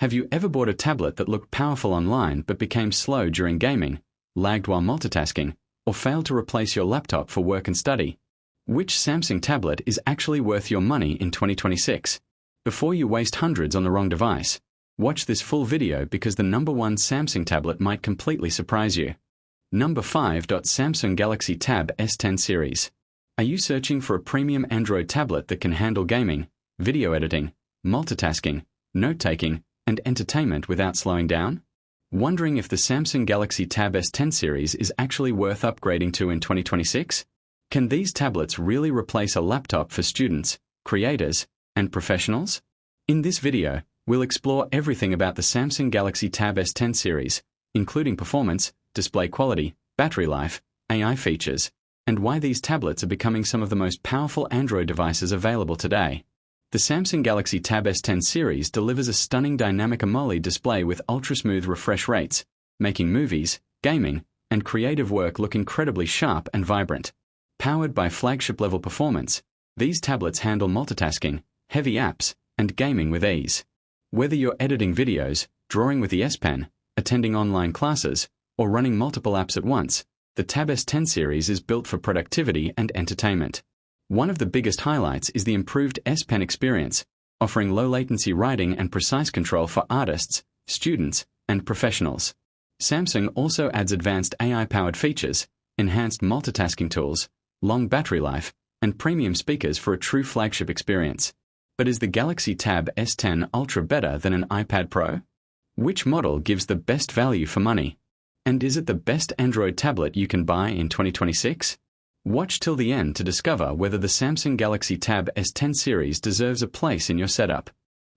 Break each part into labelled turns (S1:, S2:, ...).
S1: Have you ever bought a tablet that looked powerful online but became slow during gaming, lagged while multitasking, or failed to replace your laptop for work and study? Which Samsung tablet is actually worth your money in 2026? Before you waste hundreds on the wrong device, watch this full video because the #1 Samsung tablet might completely surprise you. Number 5. Samsung Galaxy Tab S10 series. Are you searching for a premium Android tablet that can handle gaming, video editing, multitasking, note-taking, and entertainment without slowing down? Wondering if the Samsung Galaxy Tab S10 series is actually worth upgrading to in 2026? Can these tablets really replace a laptop for students, creators, and professionals? In this video, we'll explore everything about the Samsung Galaxy Tab S10 series, including performance, display quality, battery life, AI features, and why these tablets are becoming some of the most powerful Android devices available today. The Samsung Galaxy Tab S10 series delivers a stunning dynamic AMOLED display with ultra-smooth refresh rates, making movies, gaming, and creative work look incredibly sharp and vibrant. Powered by flagship-level performance, these tablets handle multitasking, heavy apps, and gaming with ease. Whether you're editing videos, drawing with the S Pen, attending online classes, or running multiple apps at once, the Tab S10 series is built for productivity and entertainment. One of the biggest highlights is the improved S Pen experience, offering low-latency writing and precise control for artists, students, and professionals. Samsung also adds advanced AI-powered features, enhanced multitasking tools, long battery life, and premium speakers for a true flagship experience. But is the Galaxy Tab S10 Ultra better than an iPad Pro? Which model gives the best value for money? And is it the best Android tablet you can buy in 2026? Watch till the end to discover whether the Samsung Galaxy Tab S10 series deserves a place in your setup.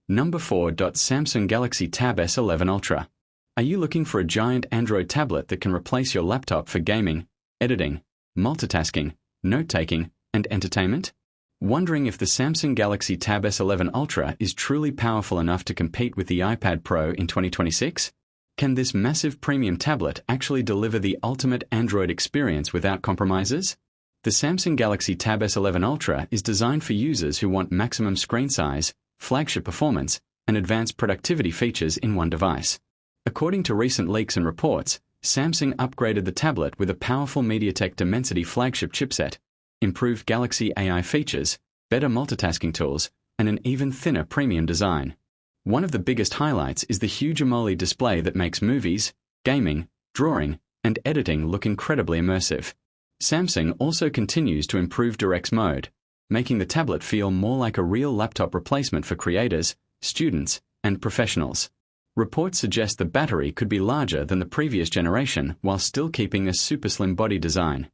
S1: Number 4. Samsung Galaxy Tab S11 Ultra. Are you looking for a giant Android tablet that can replace your laptop for gaming, editing, multitasking, note-taking, and entertainment? Wondering if the Samsung Galaxy Tab S11 Ultra is truly powerful enough to compete with the iPad Pro in 2026? Can this massive premium tablet actually deliver the ultimate Android experience without compromises? The Samsung Galaxy Tab S11 Ultra is designed for users who want maximum screen size, flagship performance, and advanced productivity features in one device. According to recent leaks and reports, Samsung upgraded the tablet with a powerful MediaTek Dimensity flagship chipset, improved Galaxy AI features, better multitasking tools, and an even thinner premium design. One of the biggest highlights is the huge AMOLED display that makes movies, gaming, drawing, and editing look incredibly immersive. Samsung also continues to improve DirectX mode, making the tablet feel more like a real laptop replacement for creators, students, and professionals. Reports suggest the battery could be larger than the previous generation while still keeping a super slim body design.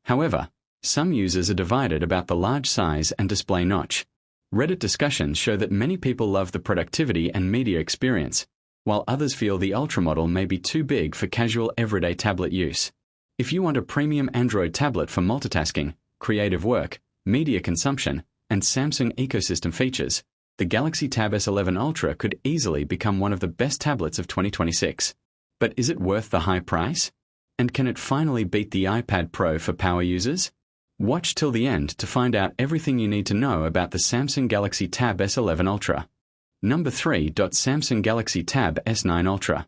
S1: However, some users are divided about the large size and display notch. Reddit discussions show that many people love the productivity and media experience, while others feel the Ultra model may be too big for casual everyday tablet use. If you want a premium Android tablet for multitasking, creative work, media consumption, and Samsung ecosystem features, the Galaxy Tab S11 Ultra could easily become one of the best tablets of 2026. But is it worth the high price? And can it finally beat the iPad Pro for power users? Watch till the end to find out everything you need to know about the Samsung Galaxy Tab S11 Ultra. Number 3. Samsung Galaxy Tab S9 Ultra.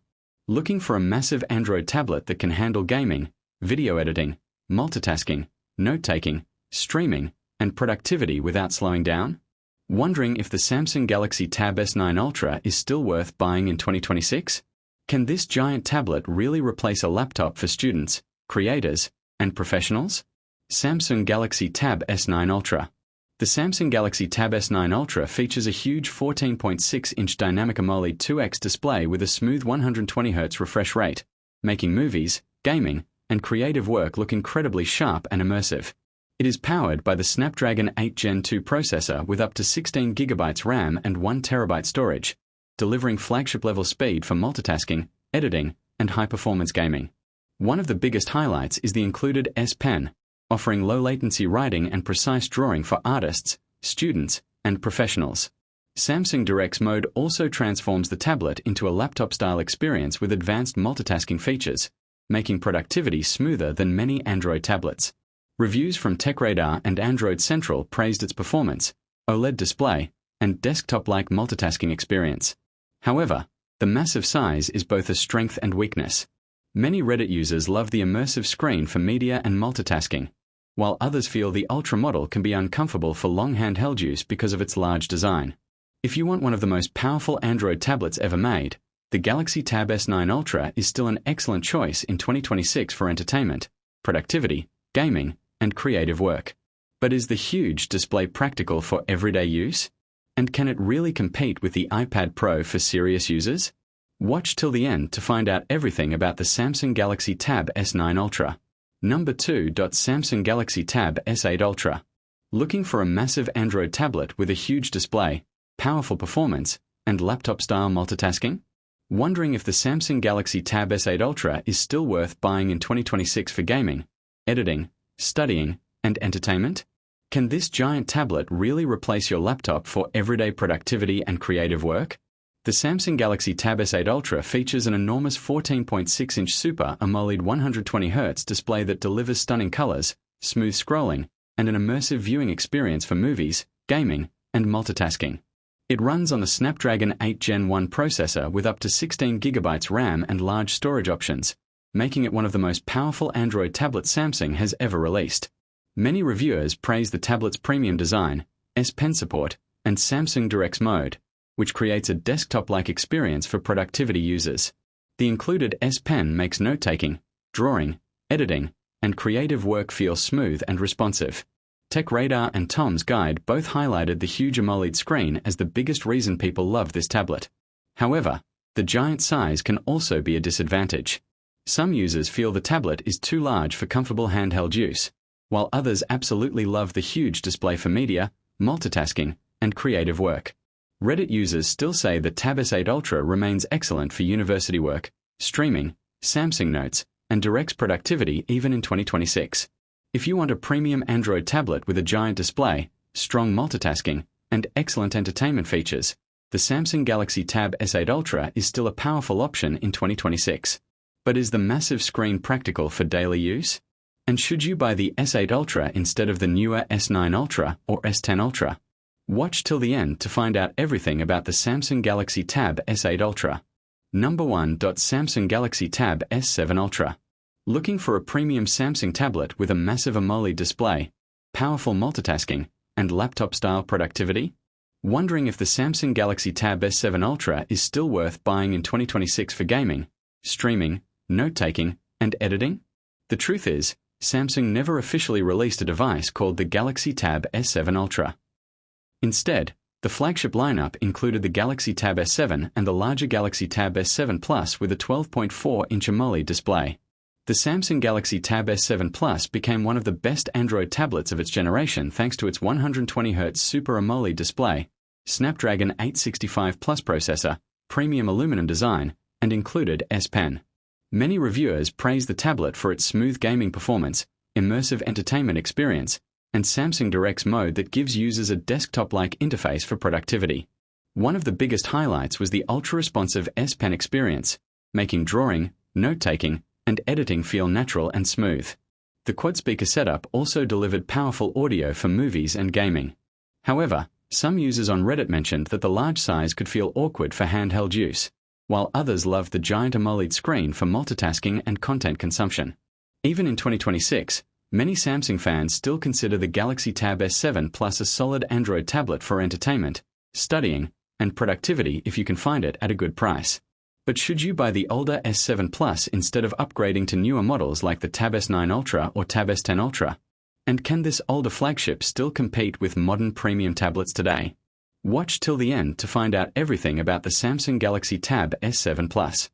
S1: Looking for a massive Android tablet that can handle gaming, video editing, multitasking, note-taking, streaming, and productivity without slowing down? Wondering if the Samsung Galaxy Tab S9 Ultra is still worth buying in 2026? Can this giant tablet really replace a laptop for students, creators, and professionals? Samsung Galaxy Tab S9 Ultra. The Samsung Galaxy Tab S9 Ultra features a huge 14.6-inch dynamic AMOLED 2X display with a smooth 120Hz refresh rate, making movies, gaming, and creative work look incredibly sharp and immersive. It is powered by the Snapdragon 8 Gen 2 processor with up to 16GB RAM and 1TB storage, delivering flagship-level speed for multitasking, editing, and high-performance gaming. One of the biggest highlights is the included S Pen, offering low-latency writing and precise drawing for artists, students, and professionals. Samsung DirectX mode also transforms the tablet into a laptop-style experience with advanced multitasking features, making productivity smoother than many Android tablets. Reviews from TechRadar and Android Central praised its performance, OLED display, and desktop-like multitasking experience. However, The massive size is both a strength and weakness. Many Reddit users love the immersive screen for media and multitasking, while others feel the Ultra model can be uncomfortable for long handheld use because of its large design. If you want one of the most powerful Android tablets ever made, the Galaxy Tab S9 Ultra is still an excellent choice in 2026 for entertainment, productivity, gaming, and creative work. But is the huge display practical for everyday use? And can it really compete with the iPad Pro for serious users? Watch till the end to find out everything about the Samsung Galaxy Tab S9 Ultra. Number 2. Samsung Galaxy Tab S8 Ultra. Looking for a massive Android tablet with a huge display, powerful performance, and laptop-style multitasking? Wondering if the Samsung Galaxy Tab S8 Ultra is still worth buying in 2026 for gaming, editing, studying, and entertainment? Can this giant tablet really replace your laptop for everyday productivity and creative work? The Samsung Galaxy Tab S8 Ultra features an enormous 14.6-inch Super AMOLED 120Hz display that delivers stunning colors, smooth scrolling, and an immersive viewing experience for movies, gaming, and multitasking. It runs on the Snapdragon 8 Gen 1 processor with up to 16GB RAM and large storage options, making it one of the most powerful Android tablets Samsung has ever released. Many reviewers praise the tablet's premium design, S Pen support, and Samsung DirectX mode, which creates a desktop-like experience for productivity users. The included S Pen makes note-taking, drawing, editing, and creative work feel smooth and responsive. TechRadar and Tom's Guide both highlighted the huge AMOLED screen as the biggest reason people love this tablet. However, the giant size can also be a disadvantage. Some users feel the tablet is too large for comfortable handheld use, while others absolutely love the huge display for media, multitasking, and creative work. Reddit users still say the Tab S8 Ultra remains excellent for university work, streaming, Samsung Notes, and DirectX productivity even in 2026. If you want a premium Android tablet with a giant display, strong multitasking, and excellent entertainment features, the Samsung Galaxy Tab S8 Ultra is still a powerful option in 2026. But is the massive screen practical for daily use? And should you buy the S8 Ultra instead of the newer S9 Ultra or S10 Ultra? Watch till the end to find out everything about the Samsung Galaxy Tab S8 Ultra. Number 1. Samsung Galaxy Tab S7 Ultra. Looking for a premium Samsung tablet with a massive AMOLED display, powerful multitasking, and laptop-style productivity? Wondering if the Samsung Galaxy Tab S7 Ultra is still worth buying in 2026 for gaming, streaming, note-taking, and editing? The truth is, Samsung never officially released a device called the Galaxy Tab S7 Ultra. Instead, the flagship lineup included the Galaxy Tab S7 and the larger Galaxy Tab S7 Plus with a 12.4-inch AMOLED display. The Samsung Galaxy Tab S7 Plus became one of the best Android tablets of its generation thanks to its 120Hz Super AMOLED display, Snapdragon 865 Plus processor, premium aluminum design, and included S Pen. Many reviewers praise the tablet for its smooth gaming performance, immersive entertainment experience, and Samsung DirectX mode that gives users a desktop-like interface for productivity. One of the biggest highlights was the ultra-responsive S Pen experience, making drawing, note-taking, and editing feel natural and smooth. The quad-speaker setup also delivered powerful audio for movies and gaming. However, some users on Reddit mentioned that the large size could feel awkward for handheld use, while others loved the giant AMOLED screen for multitasking and content consumption. Even in 2026, many Samsung fans still consider the Galaxy Tab S7 Plus a solid Android tablet for entertainment, studying, and productivity if you can find it at a good price. But should you buy the older S7 Plus instead of upgrading to newer models like the Tab S9 Ultra or Tab S10 Ultra? And can this older flagship still compete with modern premium tablets today? Watch till the end to find out everything about the Samsung Galaxy Tab S7 Plus.